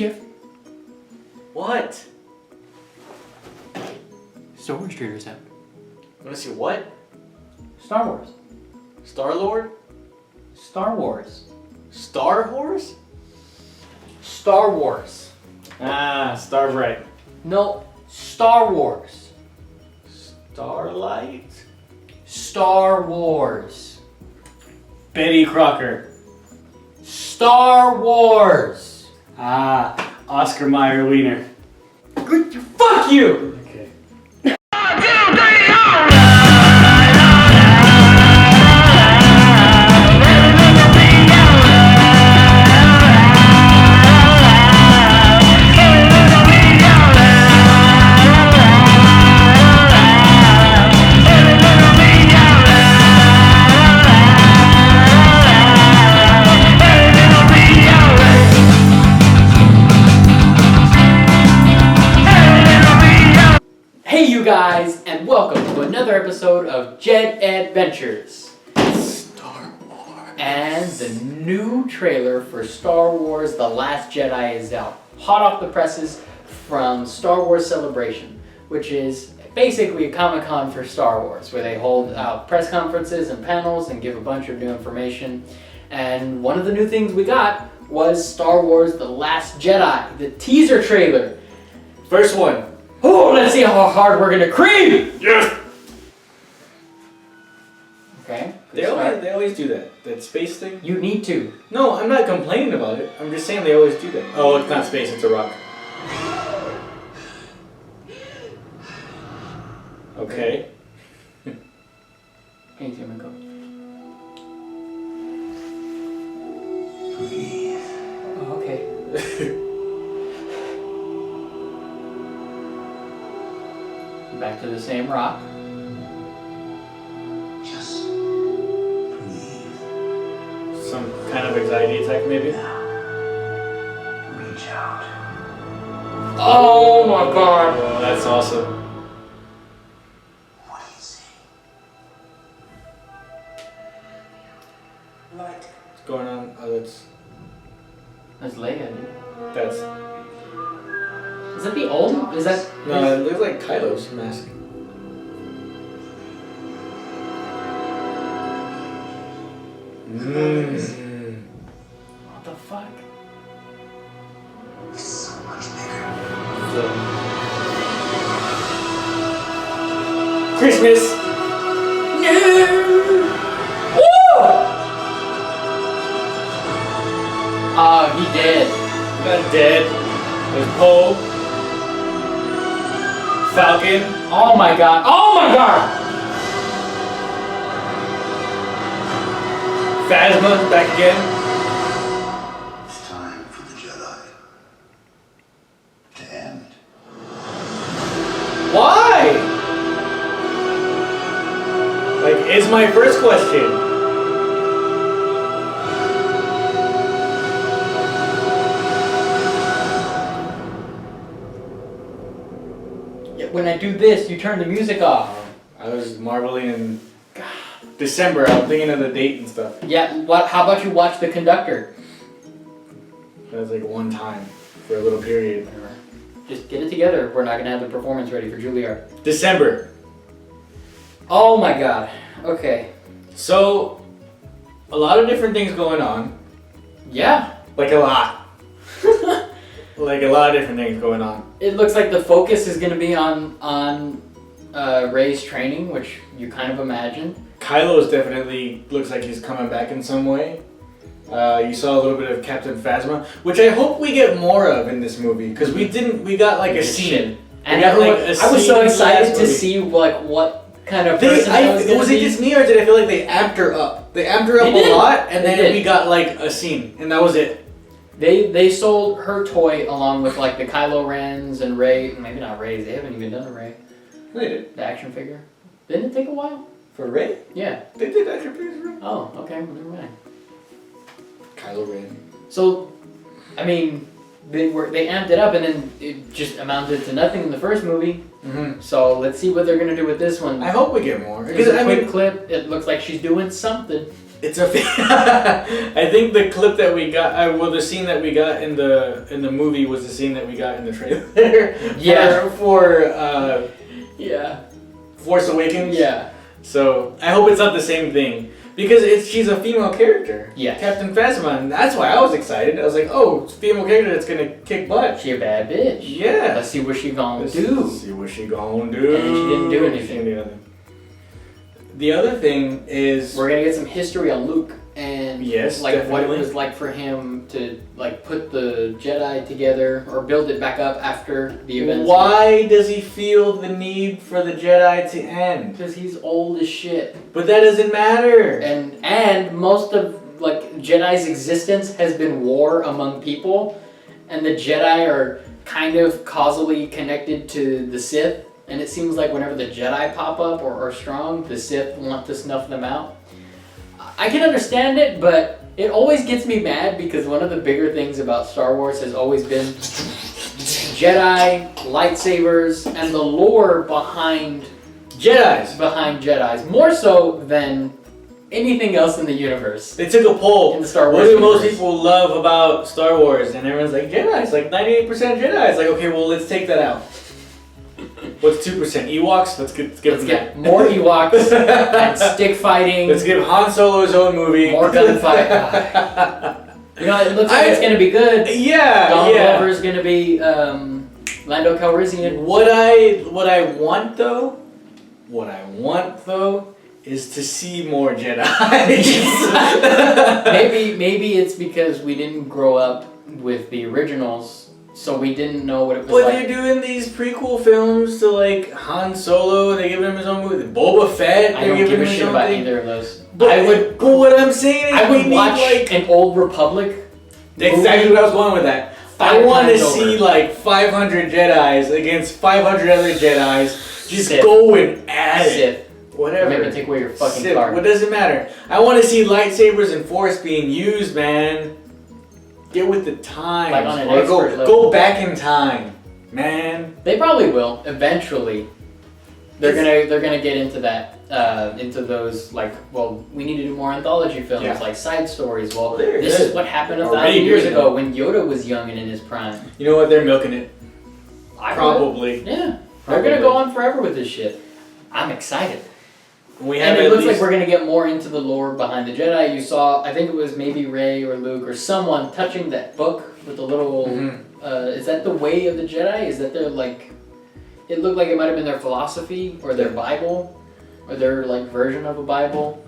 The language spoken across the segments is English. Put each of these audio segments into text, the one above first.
Jeff. What? Star Wars trailer's out. I want to see what? Star Wars. Star-Lord? Star Wars. Star Horse? Star Wars. Ah, Starbright. No, Star Wars. Starlight? Star Wars. Betty Crocker. Star Wars. Ah, Oscar Mayer Wiener. Good. Fuck you. Okay. Hey you guys, and welcome to another episode of Jedi Adventures. Star Wars. And the new trailer for Star Wars The Last Jedi is out. Hot off the presses from Star Wars Celebration, which is basically a Comic-Con for Star Wars, where they hold press conferences and panels and give a bunch of new information. And one of the new things we got was Star Wars The Last Jedi, the teaser trailer. First one. Oh, let's see how hard we're gonna cream! Yes! Okay. They always do that space thing. You need to. No, I'm not complaining about it. I'm just saying they always do that. Oh, it's not space, it's a rock. Okay. Hey, Tim, go. Oh, okay. Back to the same rock. Just breathe. Some kind of anxiety attack, maybe? Reach out. Oh my god! Oh, that's awesome. What do you see? Light. What's going on? Oh, That's Leia, dude. that's. Is that the old? Is that? No, it looks like Kylo's mask. What the fuck? It's so much bigger. Christmas! No! Woo! Oh, he did. Not dead. There's Poe. Falcon. Oh my god. Oh my god! Phasma back again. It's time for the Jedi to end. Why? Like, is my first question. When I do this, you turn the music off. I was marveling in December. I was thinking of the date and stuff. Yeah, how about you watch The Conductor? That was like one time for a little period. Just get it together. We're not going to have the performance ready for Juilliard. December. Oh my god. Okay. So, a lot of different things going on. Yeah. Like a lot. Like a lot of different things going on. It looks like the focus is going to be on Rey's training, which you kind of imagine. Kylo's definitely looks like he's coming back in some way. You saw a little bit of Captain Phasma, which I hope we get more of in this movie, because we got like a scene. And everyone, I was so excited to see like what kind of person was it just me, or did I feel like they amped her up? They amped her up a lot, and then we got like a scene, and that was it. They sold her toy along with like the Kylo Rens and Rey, maybe not Rey's, they haven't even done a Rey. They did. The action figure. Didn't it take a while? For Rey? Yeah. They did action figures for Rey. Oh, okay, well, never mind. Kylo Ren. So, I mean, they amped it up and then it just amounted to nothing in the first movie. Mm-hmm. So let's see what they're gonna do with this one. I hope we get more. Because a quick clip, it looks like she's doing something. It's a. I think the clip that we got, the scene that we got in the movie was the scene that we got in the trailer. Yeah. For Yeah. Force Awakens. Yeah. So I hope it's not the same thing because she's a female character. Yeah. Captain Phasma, and that's why I was excited. I was like, oh, it's a female character that's gonna kick butt. She a bad bitch. Yeah. Let's see what she gonna Let's do. see what she gonna do. And she didn't do She anything. didn't do nothing. The other thing is We're gonna get some history on Luke and Yes, like what definitely. it was like for him to like put the Jedi together or build it back up after the events. why does he feel the need for the Jedi to end? Because he's old as shit. But that doesn't matter. And most of like Jedi's existence has been war among people, and the Jedi are kind of causally connected to the Sith. And it seems like whenever the Jedi pop up or are strong, the Sith want to snuff them out. I can understand it, but it always gets me mad because one of the bigger things about Star Wars has always been Jedi, lightsabers, and the lore behind Jedis. More so than anything else in the universe. They took a poll. In the Star Wars What do most universe. people love about Star Wars? And everyone's like, Jedi. It's like 98% Jedi. It's like, okay, well, let's take that out. What's 2%? Ewoks? Let's Let's get more Ewoks and stick fighting. Let's give Han Solo his own movie. More gunfight. You know, it looks like it's gonna be good. Yeah, Donald yeah. Glover's gonna be Lando Calrissian. What I want though, is to see more Jedi. maybe it's because we didn't grow up with the originals, so we didn't know what it was But like. they're doing these prequel films to like Han Solo. They giving him his own movie. Boba Fett. I They're don't giving give a him his shit own about thing. either of those. But what I'm saying is I we would need watch like an Old Republic. exactly movie what I was going with that. I 5 want to times see over. like 500 Jedis against 500 other Jedis. Just Sith. go and at it. Sith. Whatever. Maybe take away your fucking Sith. card. What does it matter? I want to see lightsabers and Force being used, man. Get with the times. Like on an Or expert level. go back in time, man. They probably will eventually. They're gonna get into that, into those like, well, we need to do more anthology films, Yeah. like side stories. Well, They're this is what happened already 1,000 years doing ago when Yoda was young and in his prime. You know what? They're milking it. I Probably. Yeah, Probably. they're gonna go on forever with this shit. I'm excited. We have And it at looks least. like we're gonna get more into the lore behind the Jedi. You saw, I think it was maybe Rey or Luke or someone touching that book with the little. Mhm. Is that the way of the Jedi? Is that their like? It looked like it might have been their philosophy or their Bible, or their like version of a Bible.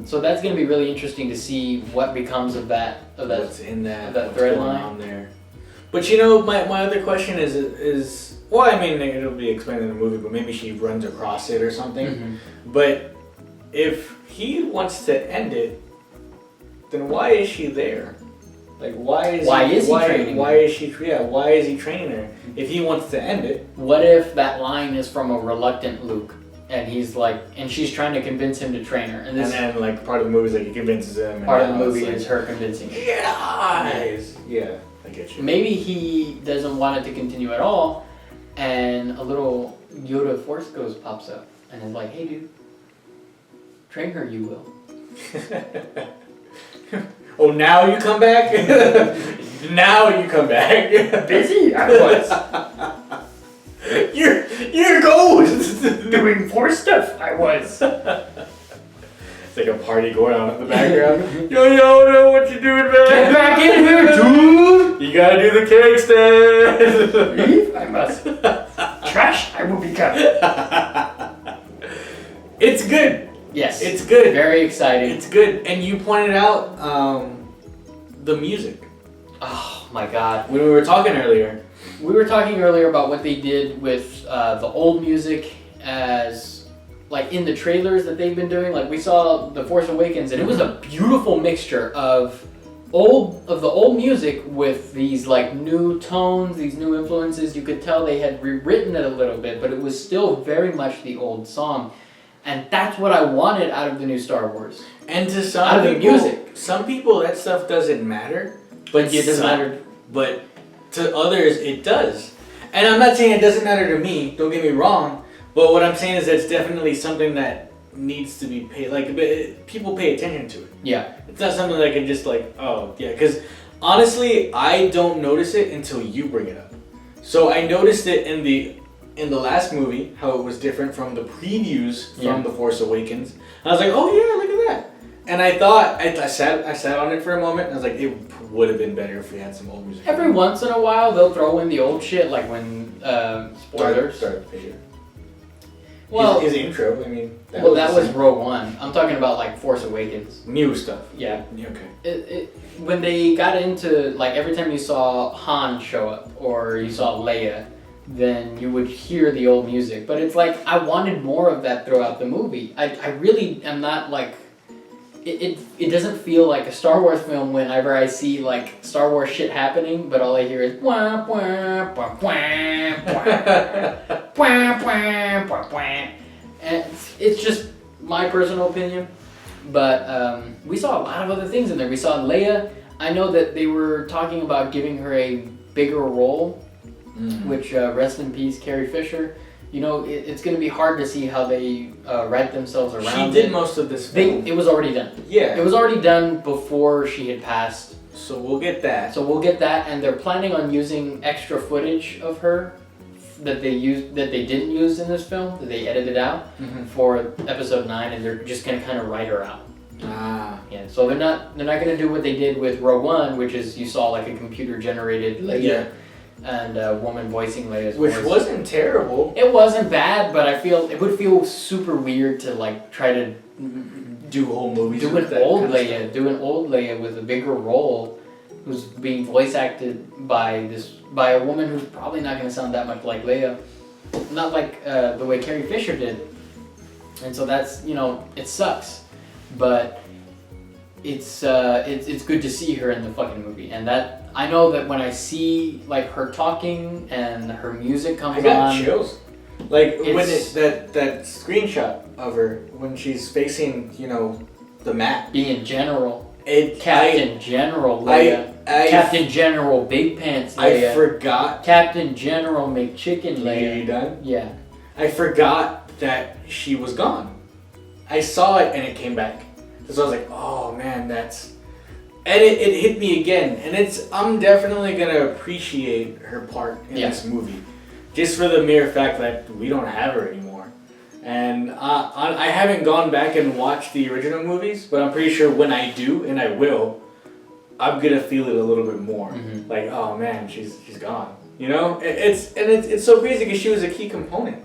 So that's gonna be really interesting to see what becomes of that. What's in that? that what's thread going line. on there? But you know, my other question is well, I mean, it'll be explained in the movie, but maybe she runs across it or something. Mhm. But if he wants to end it, then why is she there? Like, why is he training her? Why is he training her? If he wants to end it, What if that line is from a reluctant Luke, and he's like, and she's trying to convince him to train her, and this and then like part of the movie is like he convinces him. And part of the now it's movie like, is her convincing him. Jedis. Yeah, I get you. Maybe he doesn't want it to continue at all, and a little Yoda Force Ghost pops up and is like, "Hey, dude, train her, you will." Oh, now you come back? Now you come back. Busy I was You're ghost. doing Force stuff. I was. It's like a party going on in the background. Yo, what you doing, man? Get back in here, dude. You gotta do the cake stand. Leave. I must. Trash. I will become. It's good. Yes. It's good. Very exciting. It's good. And you pointed out the music. Oh my God. When we were talking earlier. We were talking earlier about what they did with the old music as like in the trailers that they've been doing. Like we saw The Force Awakens and it was a beautiful mixture of the old music with these like new tones, these new influences. You could tell they had rewritten it a little bit, but it was still very much the old song. And that's what I wanted out of the new Star Wars. And to Out some of the people, music. some people that stuff doesn't matter. But It doesn't matter. But to others, it does. And I'm not saying it doesn't matter to me. Don't get me wrong. But what I'm saying is that's definitely something that needs to be paid. Like people pay attention to it. Yeah. It's not something that I can just like, oh yeah, because honestly, I don't notice it until you bring it up. So I noticed it in the last movie, how it was different from the previews from The Force Awakens. And I was like, oh yeah, look at that. And I thought I sat on it for a moment, and I was like, it would have been better if we had some old music. Every once in a while, they'll throw in the old shit, like when spoilers. Darth Vader. Well, his intro. I mean, that was Rogue One. I'm talking about like Force Awakens. New stuff. Yeah. Okay. When they got into like every time you saw Han show up or you saw Leia, then you would hear the old music. But it's like I wanted more of that throughout the movie. I really am not like. It doesn't feel like a Star Wars film whenever I see like Star Wars shit happening, but all I hear is wah wah wah wah wah wah wah wah. And it's just my personal opinion, but we saw a lot of other things in there. We saw Leia. I know that they were talking about giving her a bigger role, which rest in peace, Carrie Fisher. You know, it's going to be hard to see how they write themselves around. She did most of this film. It was already done. Yeah. It was already done before she had passed. So we'll get that. And they're planning on using extra footage of her that they didn't use in this film, that they edited out for episode 9, and they're just going to kind of write her out. Ah. Yeah. So they're not going to do what they did with Rogue One, which is you saw like a computer generated Leia. Yeah. And a woman voicing Leia's voice. Which wasn't terrible. It wasn't bad, but I feel it would feel super weird to like try to do whole movies. Do an old Leia with a bigger role, who's being voice acted by a woman who's probably not going to sound that much like Leia, not like the way Carrie Fisher did. And so that's it sucks, but it's good to see her in the fucking movie, and that. I know that when I see like her talking and her music comes on, I got chills. Like when that screenshot of her when she's facing the map. Being General. Captain General Leia. Captain General Big Pants Leia. I forgot. Captain General McChicken Leia. Are you done? Yeah. I forgot that she was gone. I saw it and it came back. So I was like, oh man, that's. And it hit me again, and I'm definitely gonna appreciate her part in this movie, just for the mere fact that we don't have her anymore. And I haven't gone back and watched the original movies, but I'm pretty sure when I do, and I will, I'm gonna feel it a little bit more. Like, oh man, she's gone. It's so crazy because she was a key component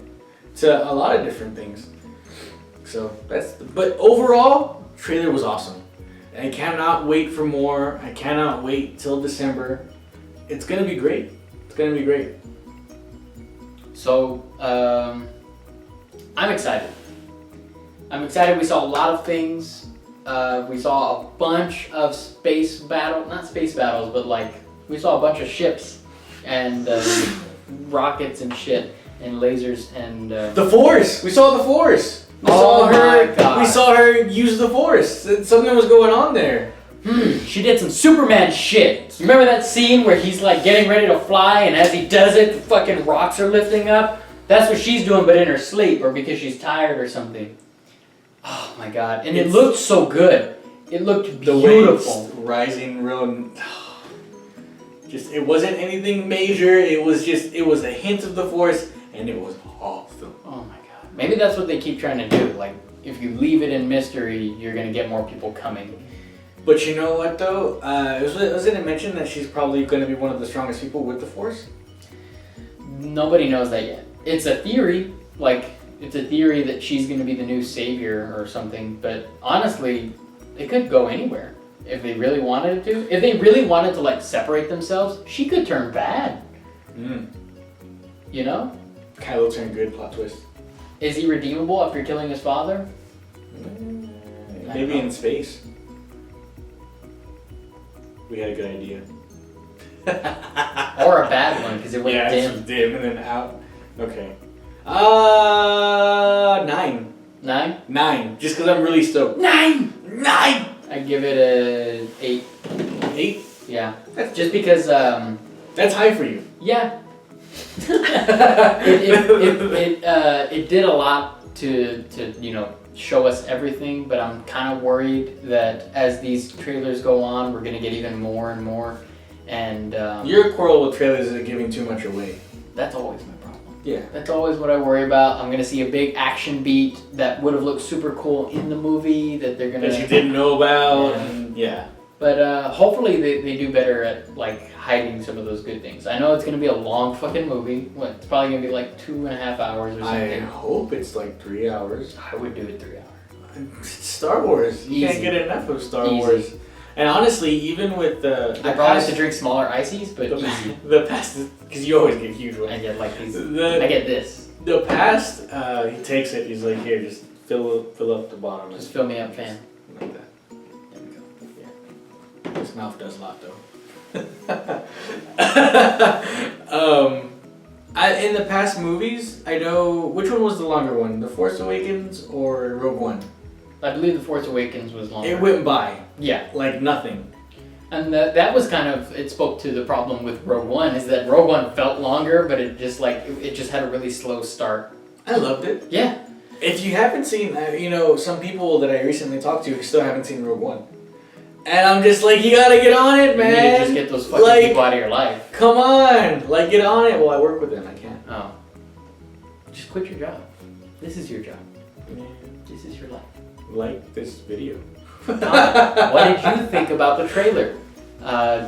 to a lot of different things. So but overall, trailer was awesome. I cannot wait for more. I cannot wait till December. It's gonna be great. It's gonna be great. So, I'm excited. We saw a lot of things. We saw a bunch of not space battles, but like, we saw a bunch of ships and rockets and shit and lasers and... The Force! We saw the Force! We saw her use the Force. Something was going on there. She did some Superman shit. You remember that scene where he's like getting ready to fly, and as he does it, the fucking rocks are lifting up? That's what she's doing, but in her sleep, or because she's tired or something. Oh my god. And it looked so good. It looked beautiful. The rising real... it wasn't anything major. It was a hint of the Force, and it was awesome. Oh my god. Maybe that's what they keep trying to do. Like, if you leave it in mystery, you're going to get more people coming. But you know what, though? Wasn't it mentioned that she's probably going to be one of the strongest people with the Force? Nobody knows that yet. It's a theory. Like, it's a theory that she's going to be the new savior or something. But honestly, it could go anywhere. If they really wanted it to. If they really wanted to, like, separate themselves, she could turn bad. You know? Kylo turned good, plot twist. Is he redeemable after killing his father? Maybe in space. We had a good idea. Or a bad one, because it went dim. Dim and then out. Okay. 9. 9? 9. Just because I'm really stoked. 9! 9! I give it a 8. 8? Yeah. Just because, That's high for you. Yeah. It did a lot to show us everything, but I'm kind of worried that as these trailers go on, we're gonna get even more and more. And Your quarrel with trailers is giving too much away. that's always my problem. Yeah. That's always what I worry about. I'm gonna see a big action beat that would have looked super cool in the movie that they're gonna. That you didn't know about. Yeah. And yeah. But hopefully they do better at like hiding some of those good things. I know it's gonna be a long fucking movie. What? It's probably gonna be like 2.5 hours or I something. hope it's like 3 hours. I would do it 3 hours. Star Wars. You can't Easy. get enough of Star Easy. Wars. And honestly, even with the I promise to drink smaller ices, but the, easy. the past, because you always get huge I ones. get like these. I The, get this. the past, he takes it. He's like, here, just fill up the bottom. Just fill me up, fam. Like that. There we go. Yeah. His mouth does a lot though. In the past movies, I know which one was the longer one, The Force Awakens or Rogue One. I believe The Force Awakens was longer. It went by Yeah, like nothing. and that was kind of, it spoke to the problem with Rogue One, is that Rogue One felt longer, but it just like, it just had a really slow start. I loved it. Yeah. If you haven't seen, some people that I recently talked to still haven't seen Rogue One. And I'm just like, you gotta get on it, man. You need to just get those fucking people out of your life. Come on, like get on it. Well, I work with them, I can't. Oh. Just quit your job. This is your job. This is your life. Like this video. What did you think about the trailer?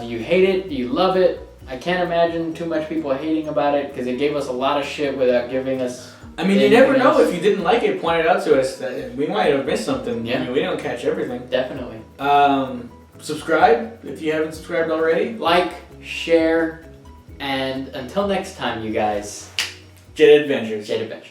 Do you hate it? Do you love it? I can't imagine too much people hating about it because it gave us a lot of shit without giving us. I mean, you never know. If you didn't like it, point it out to us. We might have missed something. Yeah. I mean, we don't catch everything. Definitely. Subscribe if you haven't subscribed already. Like, share, and until next time, you guys. Jedi Adventures. Jedi Adventure.